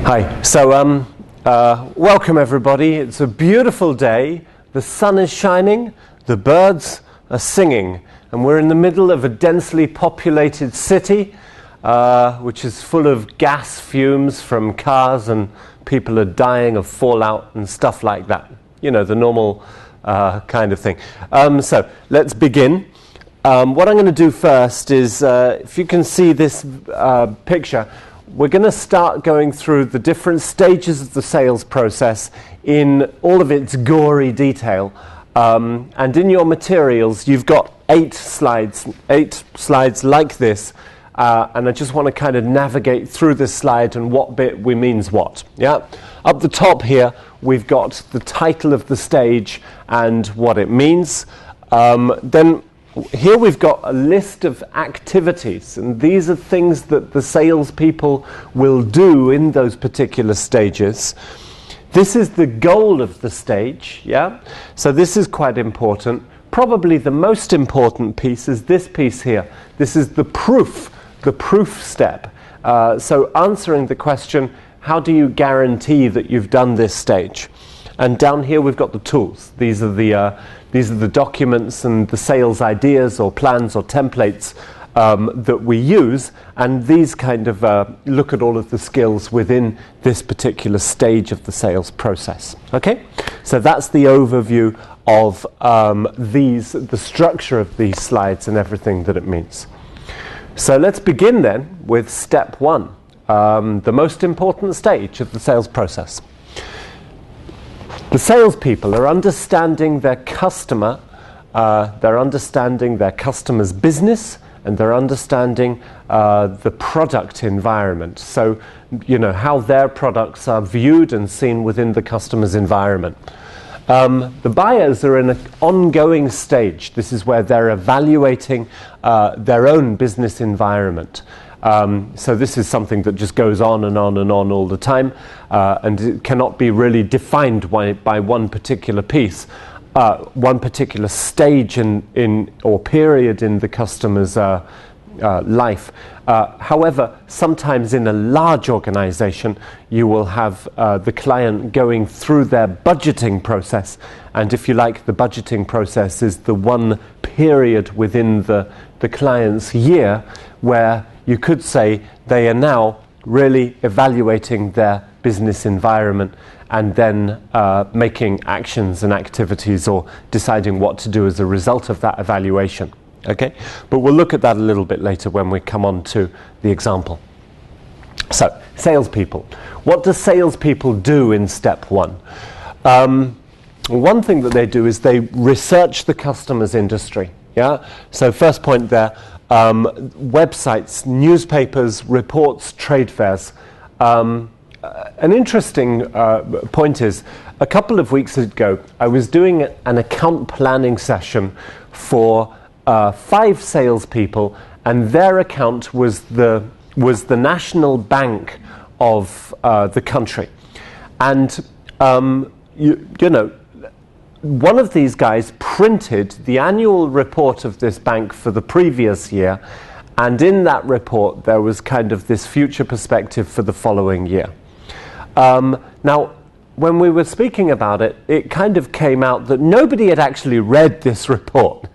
Hi. So, welcome everybody. It's a beautiful day. The sun is shining. The birds are singing. And we're in the middle of a densely populated city, which is full of gas fumes from cars, and people are dying of fallout and stuff like that. You know, the normal kind of thing. So, let's begin. What I'm going to do first is, if you can see this picture, we're going to start going through the different stages of the sales process in all of its gory detail. And in your materials, you've got 8 slides like this. And I just want to kind of navigate through this slide and what bit means what. Yeah. Up the top here, we've got the title of the stage and what it means. Then here we've got a list of activities, and these are things that the salespeople will do in those particular stages. This is the goal of the stage, yeah? So this is quite important. Probably the most important piece is this piece here. This is the proof step. So answering the question, how do you guarantee that you've done this stage? And down here we've got the tools. These are the documents and the sales ideas or plans or templates that we use, and these kind of look at all of the skills within this particular stage of the sales process. Okay, so that's the overview of the structure of these slides and everything that it means. So let's begin then with step 1, the most important stage of the sales process. The salespeople are understanding their customer, they're understanding their customer's business, and they're understanding the product environment. So, you know, how their products are viewed and seen within the customer's environment. The buyers are in an ongoing stage. This is where they're evaluating their own business environment. So this is something that just goes on and on and on all the time, and it cannot be really defined by one particular piece, one particular stage in or period in the customer's life. However, sometimes in a large organization, you will have the client going through their budgeting process, and if you like, the budgeting process is the one period within the client's year where you could say they are now really evaluating their business environment and then making actions and activities or deciding what to do as a result of that evaluation. Okay? But we'll look at that a little bit later when we come on to the example. So, salespeople. What do salespeople do in step 1? One thing that they do is they research the customer's industry. Yeah? So first point there, websites, newspapers, reports, trade fairs. An interesting point is, a couple of weeks ago, I was doing an account planning session for 5 salespeople, and their account was the national bank of the country. And you know, one of these guys printed the annual report of this bank for the previous year, and in that report there was kind of this future perspective for the following year. Now, when we were speaking about it, it kind of came out that nobody had actually read this report.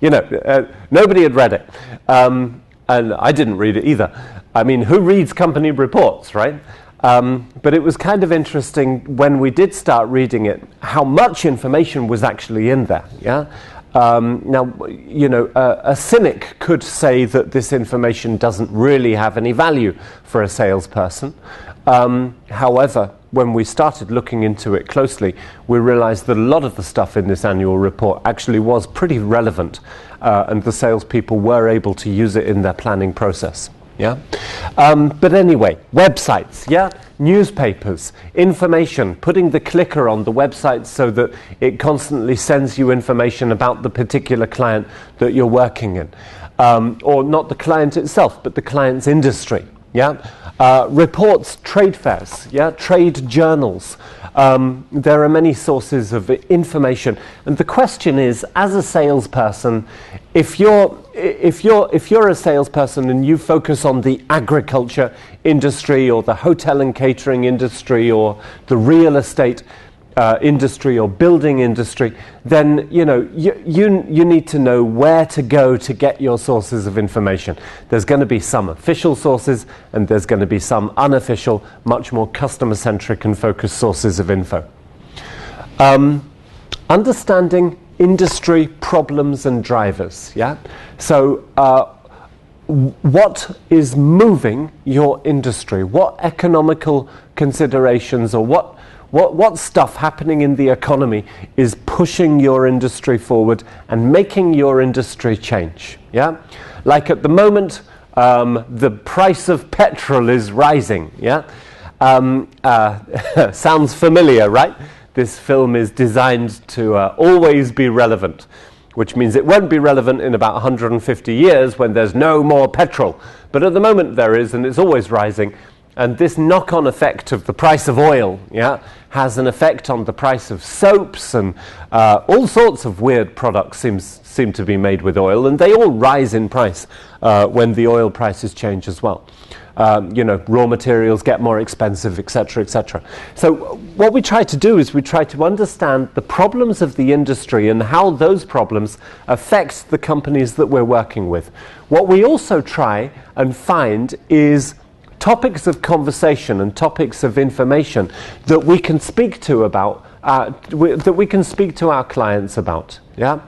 You know, nobody had read it. And I didn't read it either. I mean, who reads company reports, right? But it was kind of interesting when we did start reading it, how much information was actually in there, yeah? Now, you know, a cynic could say that this information doesn't really have any value for a salesperson. However, when we started looking into it closely, we realized that a lot of the stuff in this annual report actually was pretty relevant, and the salespeople were able to use it in their planning process. Yeah, but anyway, websites, yeah, newspapers, information, putting the clicker on the website so that it constantly sends you information about the particular client that you're working in, or not the client itself, but the client's industry. yeah, reports, trade fairs, yeah, trade journals. There are many sources of information, and the question is, as a salesperson, if you're a salesperson and you focus on the agriculture industry or the hotel and catering industry or the real estate industry or building industry, then you need to know where to go to get your sources of information. There's going to be some official sources and there's going to be some unofficial, much more customer-centric and focused sources of info. Understanding industry problems and drivers, yeah? So what is moving your industry? What economical considerations or what stuff happening in the economy is pushing your industry forward and making your industry change? Yeah, like at the moment, the price of petrol is rising. Yeah, sounds familiar, right? This film is designed to always be relevant, which means it won't be relevant in about 150 years when there's no more petrol. But at the moment there is, and it's always rising. And this knock-on effect of the price of oil, yeah, has an effect on the price of soaps, and all sorts of weird products seem to be made with oil, and they all rise in price when the oil prices change as well. Raw materials get more expensive, etc., etc. So what we try to do is we try to understand the problems of the industry and how those problems affect the companies that we're working with. What we also try and find is topics of conversation and topics of information that we can speak to about, that we can speak to our clients about. Yeah,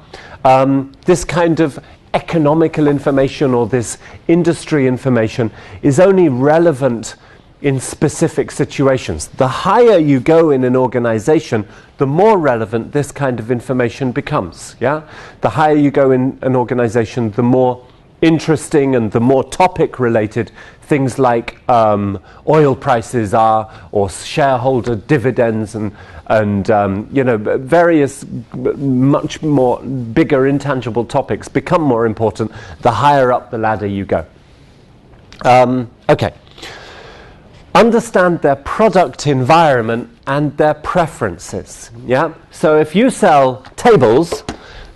this kind of economical information or this industry information is only relevant in specific situations. The higher you go in an organization, the more relevant this kind of information becomes. Yeah, the higher you go in an organization, the more interesting and the more topic related things like oil prices are, or shareholder dividends, and various much more bigger intangible topics become more important the higher up the ladder you go. Okay. Understand their product environment and their preferences. Yeah. So if you sell tables,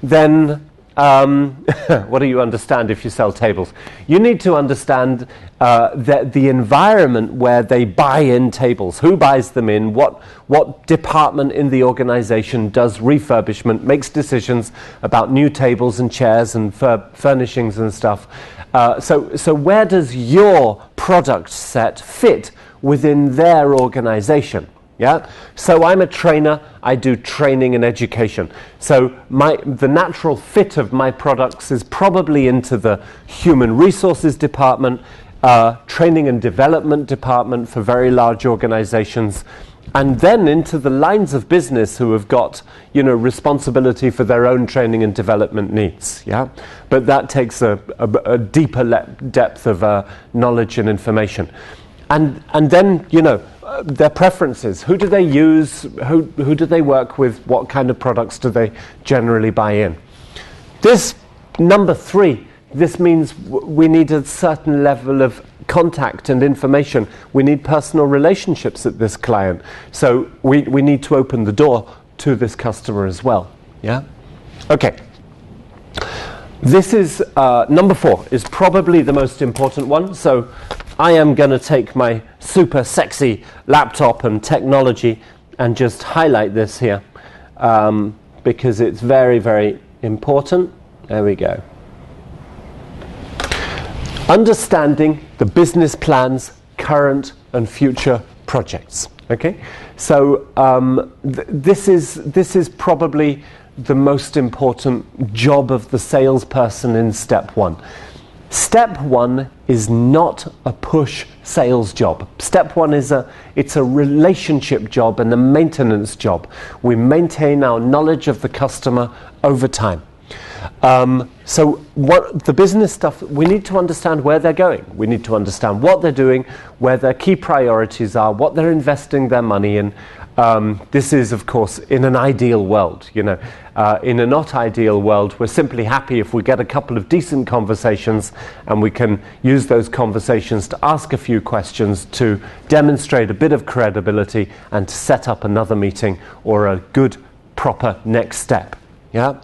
then what do you understand if you sell tables? You need to understand the environment where they buy in tables. Who buys them in? What department in the organization does refurbishment, makes decisions about new tables and chairs and furnishings and stuff. So where does your product set fit within their organization? Yeah, so I'm a trainer, I do training and education. So the natural fit of my products is probably into the human resources department, training and development department for very large organizations, and then into the lines of business who have got, responsibility for their own training and development needs. Yeah, but that takes a deeper depth of knowledge and information. And then, their preferences. Who do they use? Who do they work with? What kind of products do they generally buy in? This, number 3, this means we need a certain level of contact and information. We need personal relationships with this client. So we need to open the door to this customer as well. Yeah? Okay. This is, number 4, is probably the most important one. So I am going to take my super sexy laptop and technology and just highlight this here because it's very, very important. There we go. Understanding the business plans, current and future projects. Okay, so this is probably the most important job of the salesperson in step 1. Step 1 is not a push sales job. Step 1 is it's a relationship job and a maintenance job. We maintain our knowledge of the customer over time. So what the business stuff, we need to understand where they're going. We need to understand what they're doing, where their key priorities are, what they're investing their money in. This is, of course, in an ideal world. In a not ideal world, we're simply happy if we get a couple of decent conversations and we can use those conversations to ask a few questions, to demonstrate a bit of credibility and to set up another meeting or a good, proper next step. Yeah.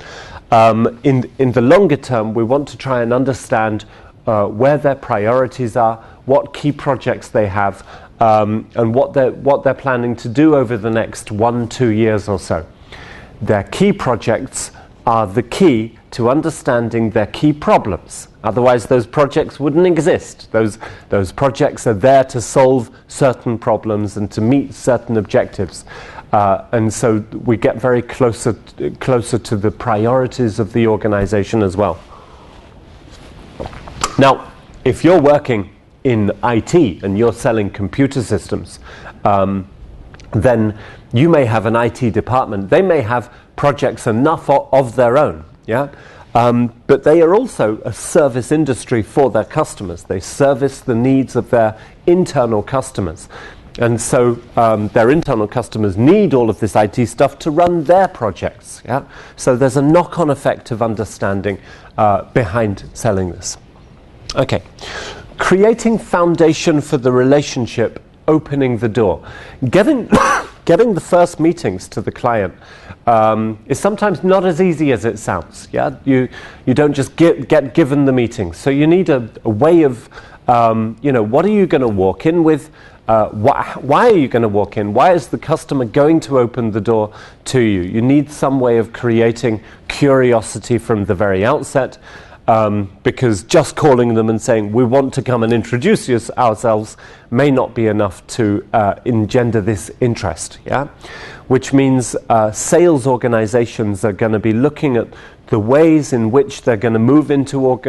In the longer term, we want to try and understand where their priorities are, what key projects they have, and what they're planning to do over the next 1-2 years or so. Their key projects are the key to understanding their key problems. Otherwise, those projects wouldn't exist. Those projects are there to solve certain problems and to meet certain objectives. And so we get very closer to the priorities of the organization as well. Now, if you're working in IT and you're selling computer systems, then you may have an IT department. They may have projects enough of their own, yeah? But they are also a service industry for their customers. They service the needs of their internal customers. And so their internal customers need all of this IT stuff to run their projects. Yeah? So there's a knock-on effect of understanding behind selling this. Okay. Creating foundation for the relationship, opening the door. Getting the first meetings to the client is sometimes not as easy as it sounds. Yeah? You don't just get given the meetings. So you need a way of, what are you going to walk in with? Why are you going to walk in? Why is the customer going to open the door to you? You need some way of creating curiosity from the very outset, because just calling them and saying, we want to come and introduce ourselves may not be enough to engender this interest. Yeah? Which means sales organizations are going to be looking at the ways in which they're going to move into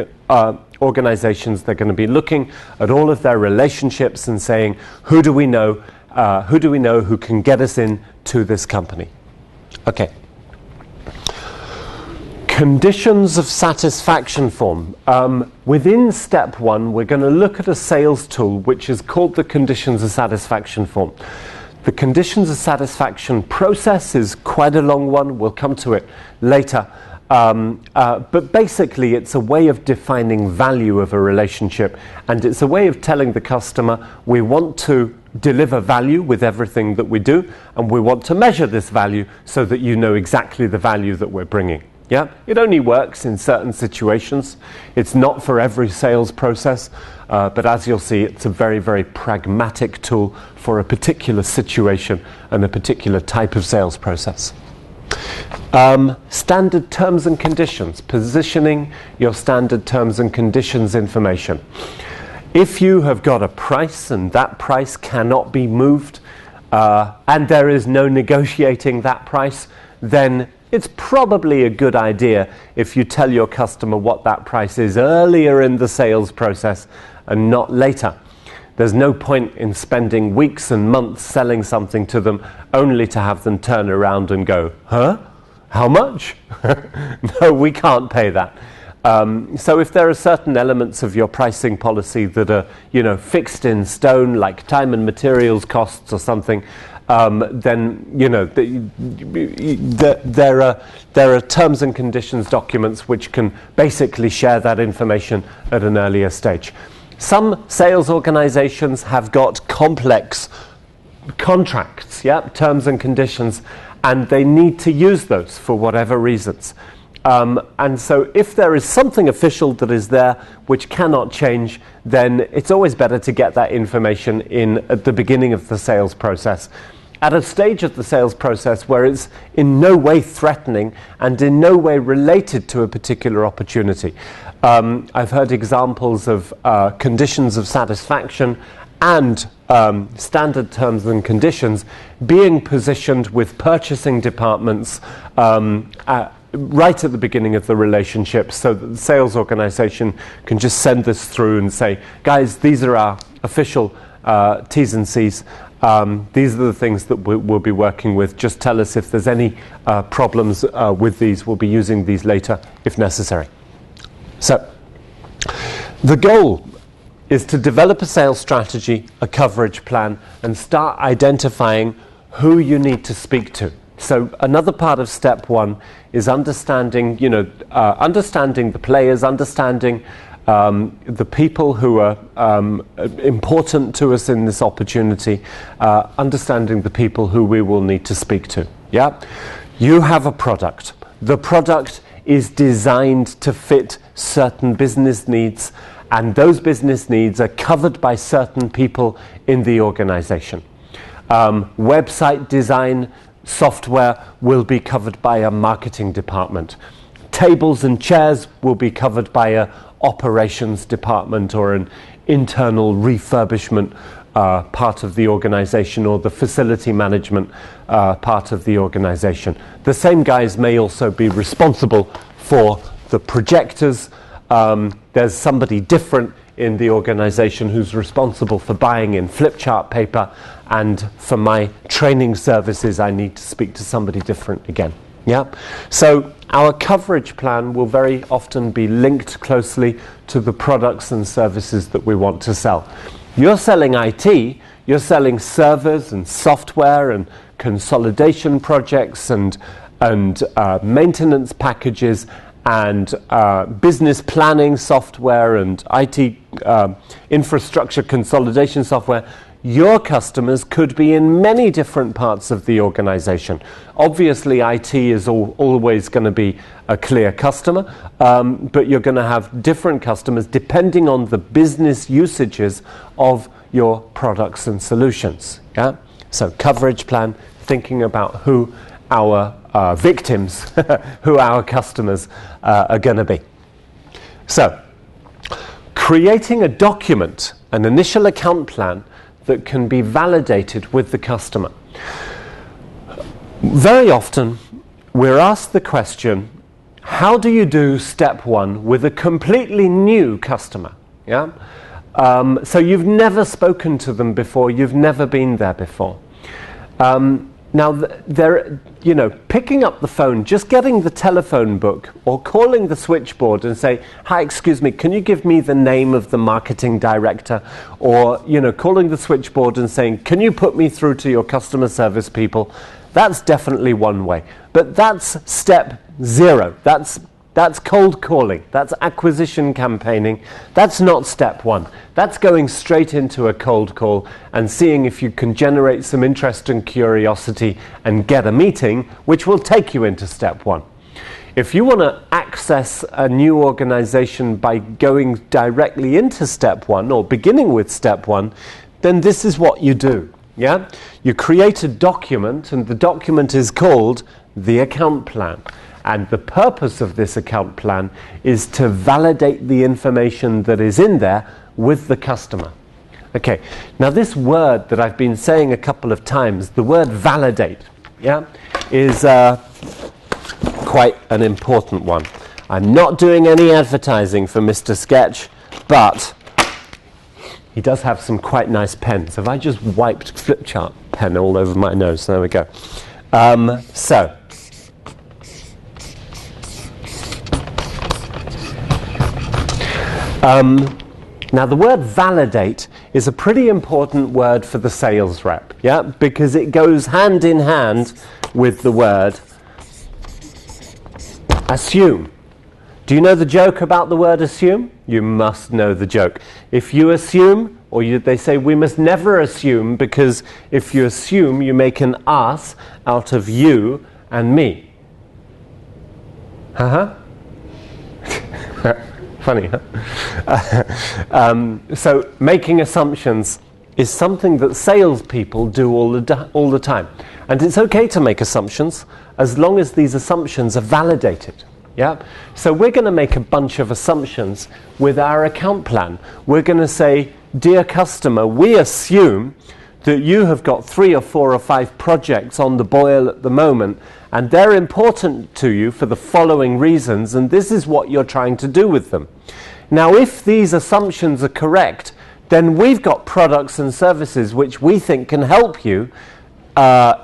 organizations. They're going to be looking at all of their relationships and saying, who do we know who can get us in to this company? Okay. Conditions of satisfaction form. Within step 1, we're going to look at a sales tool which is called the conditions of satisfaction form. The conditions of satisfaction process is quite a long one. We'll come to it later. But basically, it's a way of defining value of a relationship, and it's a way of telling the customer we want to deliver value with everything that we do, and we want to measure this value so that you know exactly the value that we're bringing. Yeah? It only works in certain situations. It's not for every sales process, but as you'll see, it's a very, very pragmatic tool for a particular situation and a particular type of sales process. Standard terms and conditions, positioning your standard terms and conditions information. If you have got a price and that price cannot be moved, and there is no negotiating that price, then it's probably a good idea if you tell your customer what that price is earlier in the sales process and not later. There's no point in spending weeks and months selling something to them only to have them turn around and go, huh? How much? No, we can't pay that. So if there are certain elements of your pricing policy that are, fixed in stone, like time and materials costs or something, then there are terms and conditions documents which can basically share that information at an earlier stage. Some sales organizations have got complex contracts, terms and conditions, and they need to use those for whatever reasons. And so if there is something official that is there which cannot change, then it's always better to get that information in at the beginning of the sales process, at a stage of the sales process where it's in no way threatening and in no way related to a particular opportunity. I've heard examples of conditions of satisfaction and standard terms and conditions being positioned with purchasing departments right at the beginning of the relationship, so that the sales organization can just send this through and say, guys, these are our official T's and C's, These are the things that we'll be working with. Just tell us if there's any problems with these. We'll be using these later if necessary. So, the goal is to develop a sales strategy, a coverage plan, and start identifying who you need to speak to. So another part of step one is understanding, understanding the players, understanding the people who are important to us in this opportunity, understanding the people who we will need to speak to. Yeah, you have a product. The product is designed to fit certain business needs, and those business needs are covered by certain people in the organization. Website design software will be covered by a marketing department. Tables and chairs will be covered by a operations department or an internal refurbishment part of the organization, or the facility management part of the organization. The same guys may also be responsible for the projectors. There's somebody different in the organization who's responsible for buying in flip chart paper, and for my training services I need to speak to somebody different again. Yeah? So our coverage plan will very often be linked closely to the products and services that we want to sell. You're selling IT, you're selling servers and software and consolidation projects and maintenance packages and business planning software and IT infrastructure consolidation software. Your customers could be in many different parts of the organization. Obviously, IT is always going to be a clear customer, but you're going to have different customers depending on the business usages of your products and solutions. Yeah? So coverage plan, thinking about who our victims, who our customers are going to be. So, creating a document, an initial account plan that can be validated with the customer. Very often, we're asked the question, how do you do step one with a completely new customer? Yeah? So you've never spoken to them before, you've never been there before. Now, picking up the phone, just getting the telephone book or calling the switchboard and say, hi, excuse me, can you give me the name of the marketing director? Or, calling the switchboard and saying, can you put me through to your customer service people? That's definitely one way. But that's step zero. That's cold calling. That's acquisition campaigning. That's not step one. That's going straight into a cold call and seeing if you can generate some interest and curiosity and get a meeting, which will take you into step one. If you want to access a new organization by going directly into step one or beginning with step one, then this is what you do. Yeah? You create a document, and the document is called the account plan. And the purpose of this account plan is to validate the information that is in there with the customer. Okay, now this word that I've been saying a couple of times, the word validate, yeah, is quite an important one. I'm not doing any advertising for Mr. Sketch, but he does have some quite nice pens. Have I just wiped flip chart pen all over my nose? There we go. Now the word validate is a pretty important word for the sales rep, yeah, because it goes hand in hand with the word assume. Do you know the joke about the word assume? You must know the joke. If you assume, or they say we must never assume, because if you assume you make an us out of you and me. Funny, huh? So making assumptions is something that salespeople do all the time. And it's okay to make assumptions as long as these assumptions are validated. Yeah? So we're going to make a bunch of assumptions with our account plan. We're going to say, dear customer, we assume that you have got 3 or 4 or 5 projects on the boil at the moment, and they're important to you for the following reasons, and this is what you're trying to do with them. Now, if these assumptions are correct, then we've got products and services which we think can help you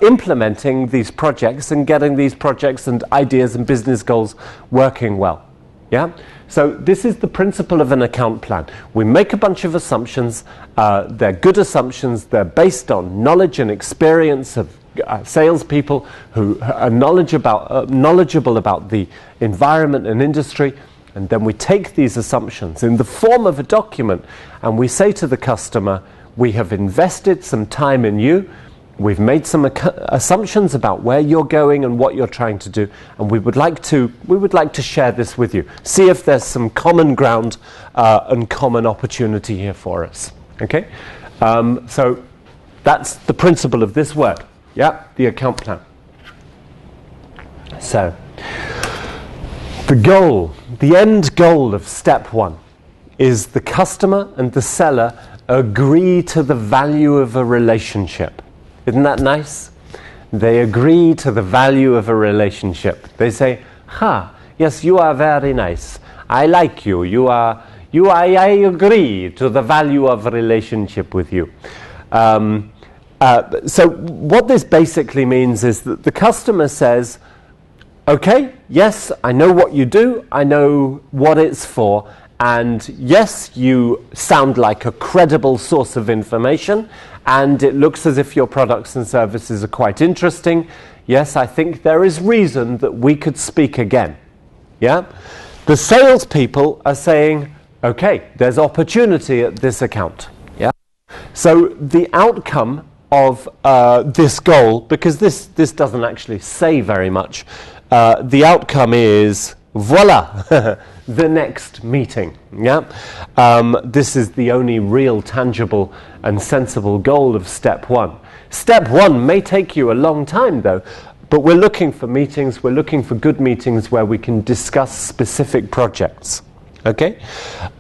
implementing these projects and getting these projects and ideas and business goals working well. Yeah? So this is the principle of an account plan. We make a bunch of assumptions. They're good assumptions. They're based on knowledge and experience of salespeople who are knowledgeable about the environment and industry. And then we take these assumptions in the form of a document and we say to the customer, we have invested some time in you. We've made some assumptions about where you're going and what you're trying to do, and we would like to share this with you. See if there's some common ground and common opportunity here for us. Okay, so that's the principle of this word. Yeah, the account plan. So the goal, the end goal of step 1, is the customer and the seller agree to the value of a relationship. Isn't that nice? They agree to the value of a relationship. They say, yes, you are very nice. I like you. I agree to the value of a relationship with you. So what this basically means is that the customer says, okay, yes, I know what you do. I know what it's for. And yes, you sound like a credible source of information, and it looks as if your products and services are quite interesting. Yes, I think there is reason that we could speak again. Yeah? The salespeople are saying, okay, there's opportunity at this account. Yeah? So the outcome of this goal, because this doesn't actually say very much, the outcome is, voila, the next meeting. Yeah, this is the only real tangible and sensible goal of step 1. Step 1 may take you a long time though, but we're looking for meetings, we're looking for good meetings where we can discuss specific projects. Okay?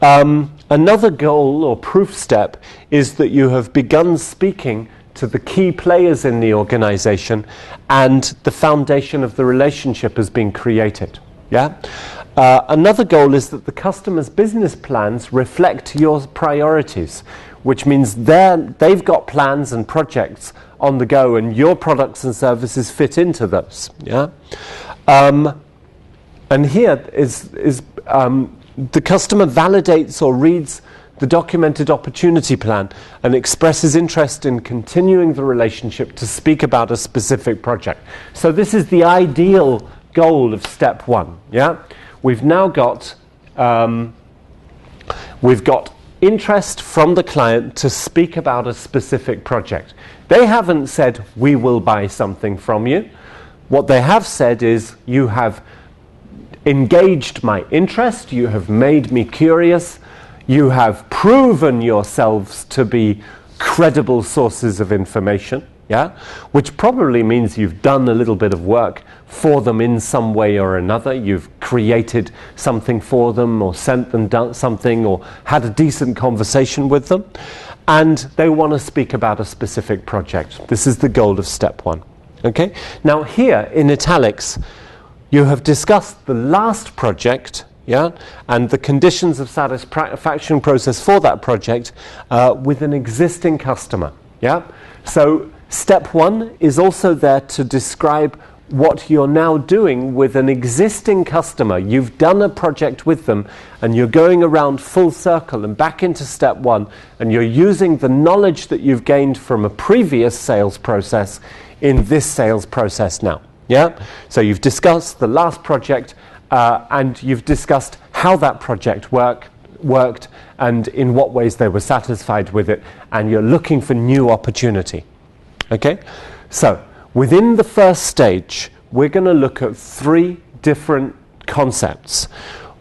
Another goal or proof step is that you have begun speaking to the key players in the organization and the foundation of the relationship has been created. Yeah? Another goal is that the customer's business plans reflect your priorities, which means they've got plans and projects on the go and your products and services fit into those. Yeah? And here is the customer validates or reads the documented opportunity plan and expresses interest in continuing the relationship to speak about a specific project. So this is the ideal goal of step 1. Yeah? We've now got interest from the client to speak about a specific project. They haven't said, we will buy something from you. What they have said is, you have engaged my interest, you have made me curious, you have proven yourselves to be credible sources of information. Yeah? Which probably means you've done a little bit of work for them in some way or another. You've created something for them or sent them something or had a decent conversation with them. And they want to speak about a specific project. This is the goal of step 1. Okay? Now here in italics, you have discussed the last project, yeah, and the conditions of satisfaction process for that project with an existing customer. Yeah? So step 1 is also there to describe what you're now doing with an existing customer. You've done a project with them and you're going around full circle and back into step 1 and you're using the knowledge that you've gained from a previous sales process in this sales process now. Yeah? So you've discussed the last project and you've discussed how that project worked and in what ways they were satisfied with it, and you're looking for new opportunity. Okay? So within the first stage, we're going to look at 3 different concepts.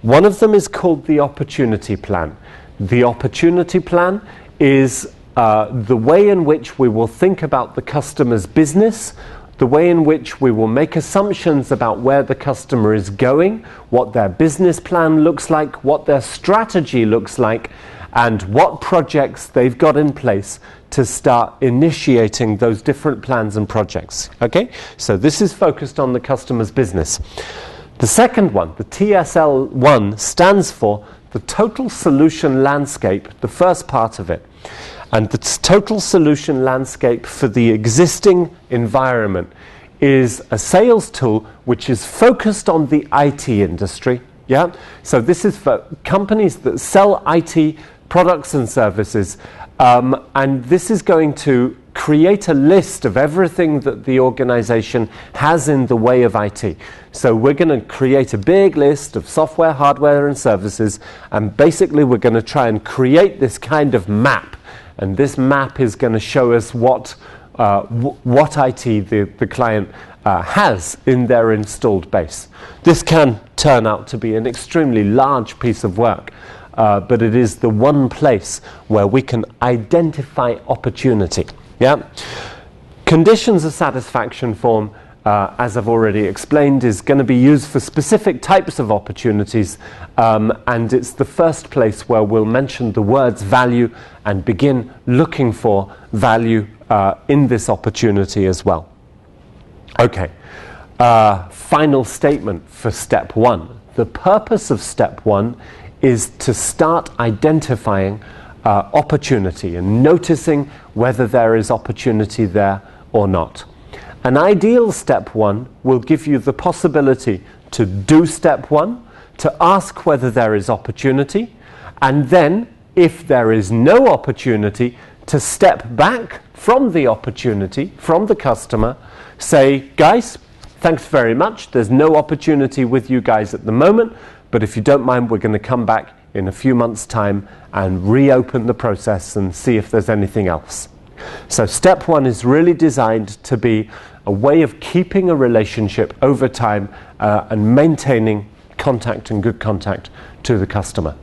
One of them is called the opportunity plan. The opportunity plan is the way in which we will think about the customer's business, the way in which we will make assumptions about where the customer is going, what their business plan looks like, what their strategy looks like, and what projects they've got in place to start initiating those different plans and projects. Okay? So this is focused on the customer's business. The second one, the TSL1, stands for the total solution landscape, the first part of it. And the total solution landscape for the existing environment is a sales tool which is focused on the IT industry. Yeah? So this is for companies that sell IT products and services, and this is going to create a list of everything that the organization has in the way of IT. So we're going to create a big list of software, hardware, and services, and basically we're going to try and create this kind of map. And this map is going to show us what IT the client has in their installed base. This can turn out to be an extremely large piece of work, but it is the one place where we can identify opportunity. Yeah? Conditions of satisfaction form, as I've already explained, is going to be used for specific types of opportunities, and it's the first place where we'll mention the words value and begin looking for value in this opportunity as well. Okay, final statement for step one. The purpose of step one is to start identifying opportunity and noticing whether there is opportunity there or not. An ideal step one will give you the possibility to do step one, to ask whether there is opportunity, and then, if there is no opportunity, to step back from the opportunity, from the customer, say, guys, thanks very much, there's no opportunity with you guys at the moment, but if you don't mind, we're going to come back in a few months' time and reopen the process and see if there's anything else. So step one is really designed to be a way of keeping a relationship over time and maintaining contact and good contact to the customer.